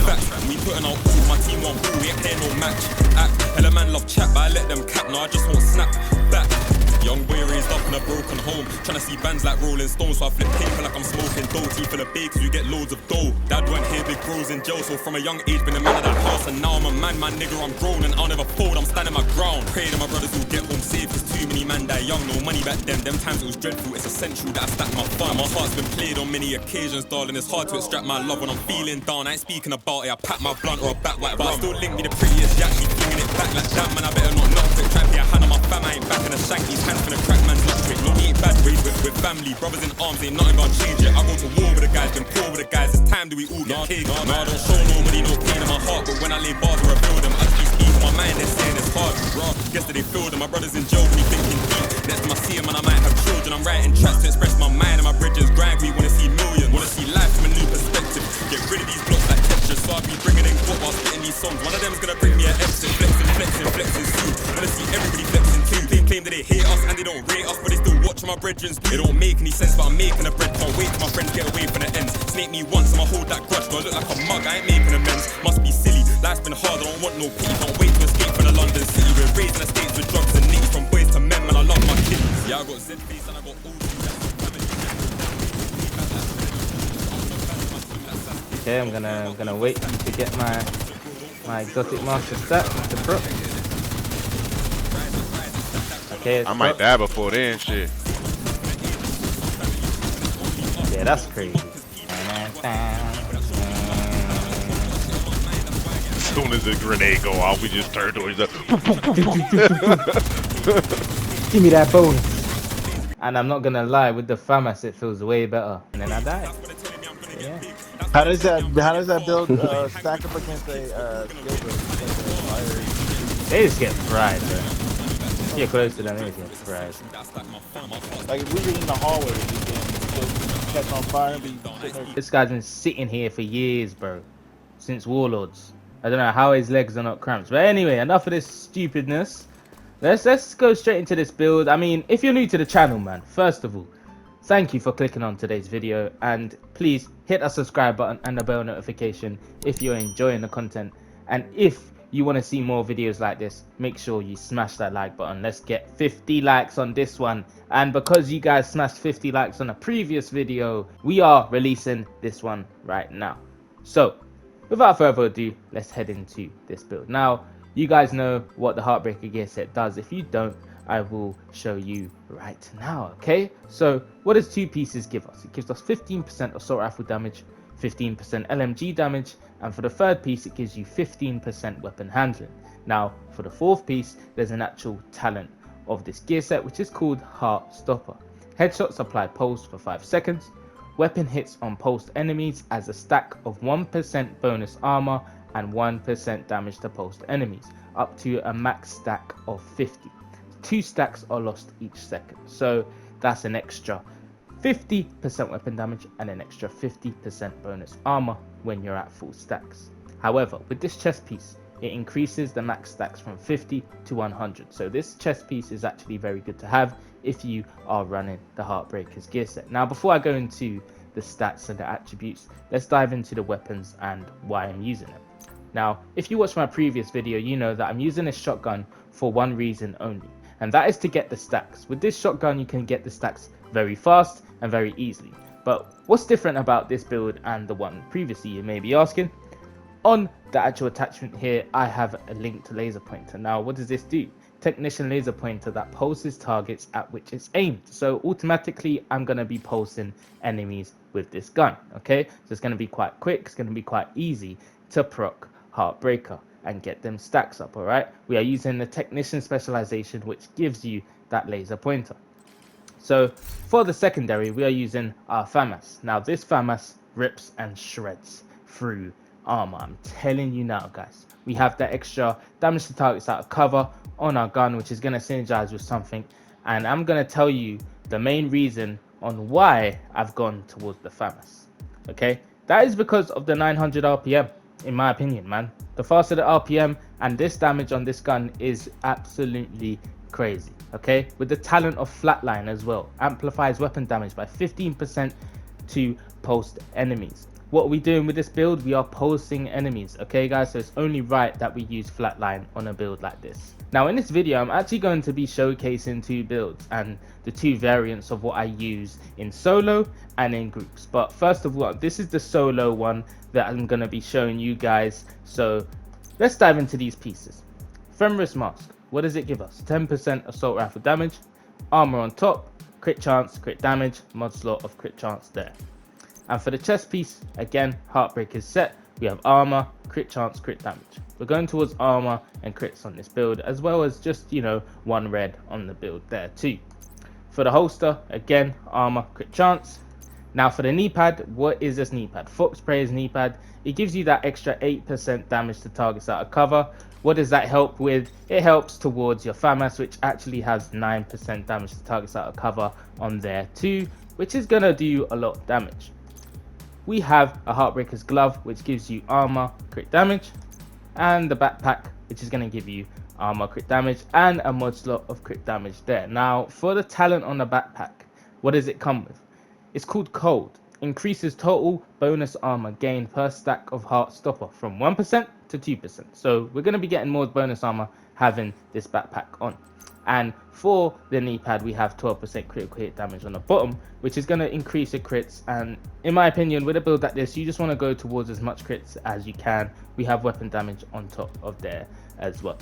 facts. We putting out all, my team won't ball, we ain't playing no match. Hella man love chat, but I let them cap, no I just won't snap back. Young boy raised up in a broken home, tryna see bands like Rolling Stones, so I flip paper like I'm smoking dough. Teeth full of bakes, you get loads of dough. Dad went here, big bros in jail, so from a young age been a man of that house. And now I'm a man, nigga, I'm grown and I'll never fold, I'm standing my ground. Pray to my brothers who get home safe, cause too many man die young. No money back then, them times it was dreadful. It's essential that I stack my fun. My heart's been played on many occasions, darling. It's hard to extract my love when I'm feeling down. I ain't speaking about it, I pack my blunt or a back white, but I still link me the prettiest yak. She flinging it back like that, man, I better not knock it. Try to pay a hand on my fam, I ain't back in a shank. These hands finna crack man's luck quick. No, we ain't bad ways with family, brothers in arms, ain't nothing gonna change it. I go to war with the guys, been poor with the guys. It's time do we all get caged. No, I don't show nobody no pain in my heart, but when I lay bars or reveal them, I just speak on my mind, they're saying it's hard. Raw, yesterday filled them, my brothers in jail, me thinking deep. Next time I see them and I might have children, I'm writing tracks to express my mind, and my bridges grind. We wanna see millions, wanna see life from a new perspective. Get rid of these blocks like textures, so I'll be bringing in what while spitting these songs. One of them's gonna bring me an exit, flexing soon. Wanna see everybody flexing too. Claim that they hate us and they don't rate us, but they still watch my brethren. It don't make any sense, but I'm making a bread. Can't wait till my friends get away from the ends. Snake me once, I'ma hold that grudge. Do I look like a mug? I ain't making amends. Must be silly, life's been hard, I don't want no pity. Can't wait to escape from the London city. We're raised in the States with drugs and nicks. From boys to men, man, I love my kids. Yeah, I got Z face and I got old. Okay, I'm gonna wait to get my exotic master stat to Brook. Okay, I might die before then, shit. Yeah, that's crazy. As soon as the grenade go off, we just turn towards the. Give me that bonus. And I'm not gonna lie, with the FAMAS it feels way better. And then I die. Yeah. How does that build stack up against a skill build? They just get fried, bro. If you're close to them, they just get fried. Like if we were in the hallway, we can just catch on fire and be sitting there. This guy's been sitting here for years, bro. Since Warlords. I don't know how his legs are not cramped. But anyway, enough of this stupidness. Let's go straight into this build. I mean, if you're new to the channel, man, first of all, thank you for clicking on today's video, and please hit that subscribe button and the bell notification if you're enjoying the content. And if you want to see more videos like this, make sure you smash that like button. Let's get 50 likes on this one. And because you guys smashed 50 likes on a previous video, we are releasing this one right now. So without further ado, let's head into this build. Now, you guys know what the Heartbreaker gear set does. If you don't, I will show you right now. Okay, so what does two pieces give us? It gives us 15% assault rifle damage, 15% LMG damage, and for the third piece it gives you 15% weapon handling. Now for the fourth piece, there's an actual talent of this gear set, which is called Heart Stopper. Headshots apply pulse for 5 seconds. Weapon hits on pulsed enemies as a stack of 1% bonus armor and 1% damage to pulsed enemies, up to a max stack of 50. 2 stacks are lost each second, so that's an extra 50% weapon damage and an extra 50% bonus armor when you're at full stacks. However, with this chest piece, it increases the max stacks from 50 to 100, so this chest piece is actually very good to have if you are running the Heartbreaker's gear set. Now before I go into the stats and the attributes, let's dive into the weapons and why I'm using them. Now if you watched my previous video, you know that I'm using this shotgun for one reason only, and that is to get the stacks. With this shotgun you can get the stacks very fast and very easily. But what's different about this build and the one previously, you may be asking? On the actual attachment here, I have a linked laser pointer. Now what does this do? Technician laser pointer that pulses targets at which it's aimed. So automatically I'm going to be pulsing enemies with this gun. Okay, so it's going to be quite quick, it's going to be quite easy to proc Heartbreaker and get them stacks up. All right, we are using the technician specialization, which gives you that laser pointer. So for the secondary, we are using our FAMAS. Now this FAMAS rips and shreds through armor. I'm telling you now, guys. We have that extra damage to targets out of cover on our gun, which is going to synergize with something, and I'm going to tell you the main reason on why I've gone towards the FAMAS. Okay, that is because of the 900 RPM, in my opinion, man. The faster the RPM and this damage on this gun is absolutely crazy. Okay, with the talent of Flatline as well, amplifies weapon damage by 15% to pulsed enemies. what are we doing with this build? We are pulsing enemies, okay guys? So it's only right that we use flatline on a build like this. Now in this video, I'm actually going to be showcasing 2 builds and the 2 variants of what I use in solo and in groups. But first of all, this is the solo one that I'm going to be showing you guys. So let's dive into these pieces. Fenris Mask, what does it give us? 10% assault rifle damage, armor on top, crit chance, crit damage, mod slot of crit chance there. And for the chest piece, again, Heartbreaker set, we have armor, crit chance, crit damage. We're going towards armor and crits on this build, as well as just, you know, 1 red on the build there too. For the holster, again, armor, crit chance. Now for the knee pad, what is this knee pad? Fox Preyer's knee pad. It gives you that extra 8% damage to targets out of cover. What does that help with? It helps towards your FAMAS, which actually has 9% damage to targets out of cover on there too, which is gonna do a lot of damage. We have a Heartbreaker's glove, which gives you armor, crit damage, and the backpack, which is going to give you armor, crit damage, and a mod slot of crit damage there. Now, for the talent on the backpack, what does it come with? It's called Cold. Increases total bonus armor gain per stack of heart stopper from 1% to 2%. So we're going to be getting more bonus armor having this backpack on. And for the knee pad, we have 12% critical hit damage on the bottom, which is going to increase your crits. And in my opinion, with a build like this, you just want to go towards as much crits as you can. We have weapon damage on top of there as well.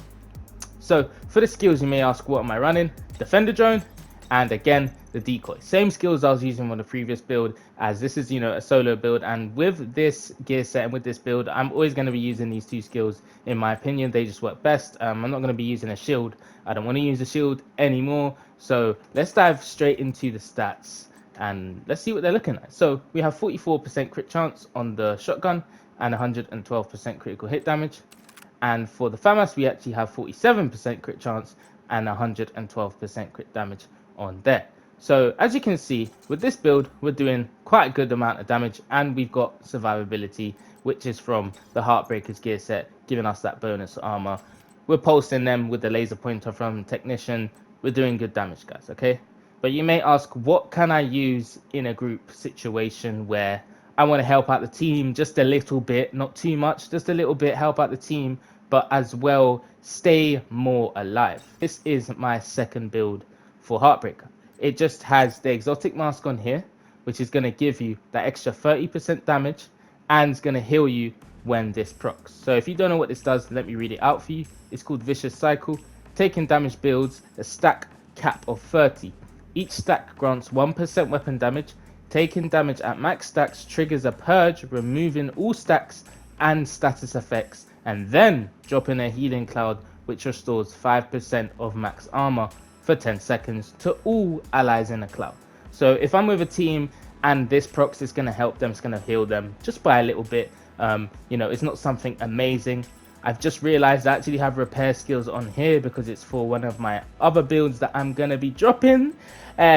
So for the skills, you may ask, what am I running? Defender drone, and again, the decoy. Same skills I was using on the previous build, as this is, you know, a solo build. And with this gear set and with this build, I'm always going to be using these 2 skills. In my opinion, they just work best. I'm not going to be using a shield. I don't want to use a shield anymore. So let's dive straight into the stats and let's see what they're looking at. So we have 44% crit chance on the shotgun and 112% critical hit damage. And for the FAMAS, we actually have 47% crit chance and 112% crit damage on there. So as you can see, with this build, we're doing quite a good amount of damage, and we've got survivability, which is from the Heartbreaker's gear set, giving us that bonus armor. We're pulsing them with the laser pointer from Technician. We're doing good damage, guys, okay? But you may ask, what can I use in a group situation where I want to help out the team just a little bit, not too much, just a little bit, help out the team, but as well stay more alive? This is my second build for Heartbreaker. It just has the exotic mask on here, which is going to give you that extra 30% damage and it's going to heal you when this procs. So if you don't know what this does, let me read it out for you. It's called Vicious Cycle. Taking damage builds a stack cap of 30. Each stack grants 1% weapon damage. Taking damage at max stacks triggers a purge, removing all stacks and status effects, and then dropping a healing cloud, which restores 5% of max armor for 10 seconds to all allies in a cloud. So if I'm with a team and this procs is going to help them, it's going to heal them just by a little bit. You know, it's not something amazing. I've just realized I actually have repair skills on here because it's for one of my other builds that I'm going to be dropping.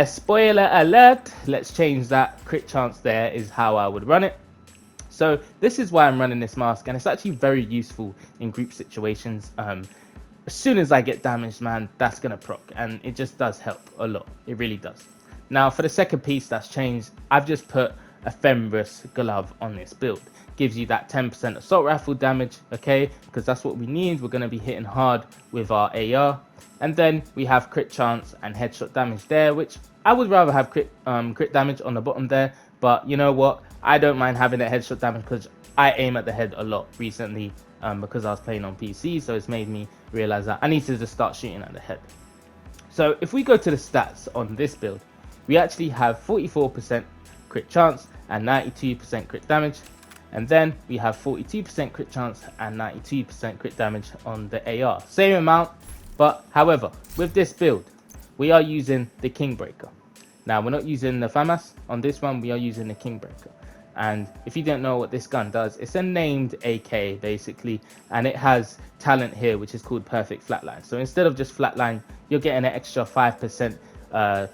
Spoiler alert, let's change that. Crit chance there is how I would run it. So this is why I'm running this mask, and it's actually very useful in group situations. As soon as I get damaged, man, that's going to proc, and it just does help a lot. It really does. Now, for the second piece that's changed, I've just put a Fenris glove on this build. Gives you that 10% assault rifle damage, okay, because that's what we need. We're going to be hitting hard with our AR. And then we have crit chance and headshot damage there, which I would rather have crit damage on the bottom there. But you know what? I don't mind having that headshot damage because I aim at the head a lot recently. Because I was playing on PC, so it's made me realize that I need to just start shooting at the head. So if we go to the stats on this build, we actually have 44% crit chance and 92% crit damage, and then we have 42% crit chance and 92% crit damage on the AR. Same amount, but however, with this build, we are using the Kingbreaker. Now, we're not using the FAMAS on this one, we are using the Kingbreaker. And if you don't know what this gun does, it's a named AK basically, and it has talent here which is called Perfect Flatline. So instead of just flatline, you're getting an extra 5%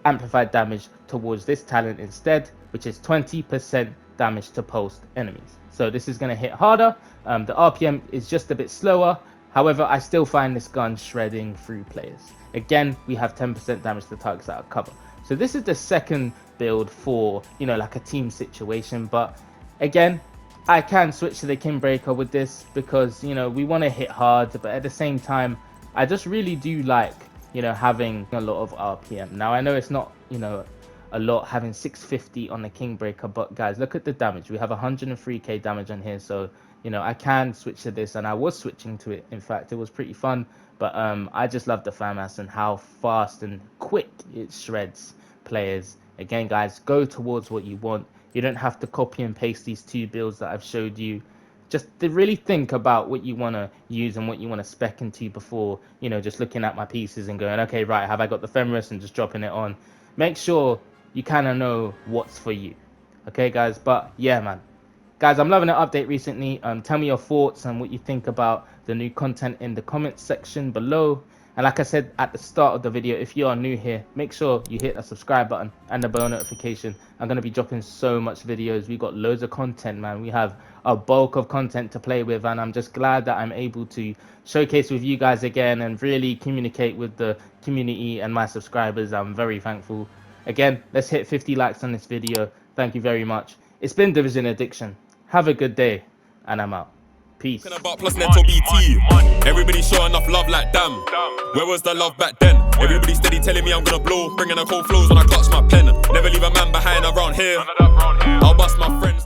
amplified damage towards this talent instead, which is 20% damage to post enemies. So this is going to hit harder. The RPM is just a bit slower. However, I still find this gun shredding through players. Again, we have 10% damage to targets out of cover. So this is the second build for, you know, like a team situation, but Again, I can switch to the king breaker with this because, you know, we want to hit hard, but at the same time, I just really do like, you know, having a lot of RPM. Now, I know it's not, you know, a lot having 650 on the king breaker, but guys, look at the damage. We have 103k damage on here, so, you know, I can switch to this, and I was switching to it. In fact, it was pretty fun, but I just love the FAMAS and how fast and quick it shreds players. Again, guys, go towards what you want. You don't have to copy and paste these two builds that I've showed you. Just to really think about what you want to use and what you want to spec into before, you know, just looking at my pieces and going, okay, right, have I got the femoris, and just dropping it on. Make sure you kind of know what's for you. Okay, guys, but yeah, man. Guys, I'm loving the update recently. Tell me your thoughts and what you think about the new content in the comments section below. And like I said at the start of the video, if you are new here, make sure you hit the subscribe button and the bell notification. I'm going to be dropping so much videos. We got loads of content, man. We have a bulk of content to play with, and I'm just glad that I'm able to showcase with you guys again and really communicate with the community and my subscribers. I'm very thankful. Again, let's hit 50 likes on this video. Thank you very much. It's been Division Addiction. Have a good day, and I'm out. Peace. About plus netto BT. Everybody showing off love like damn. Where was the love back then? Everybody steady telling me I'm gonna blow, bringing the cold flows when I clutch my pen. Never leave a man behind around here. I'll bust my friends.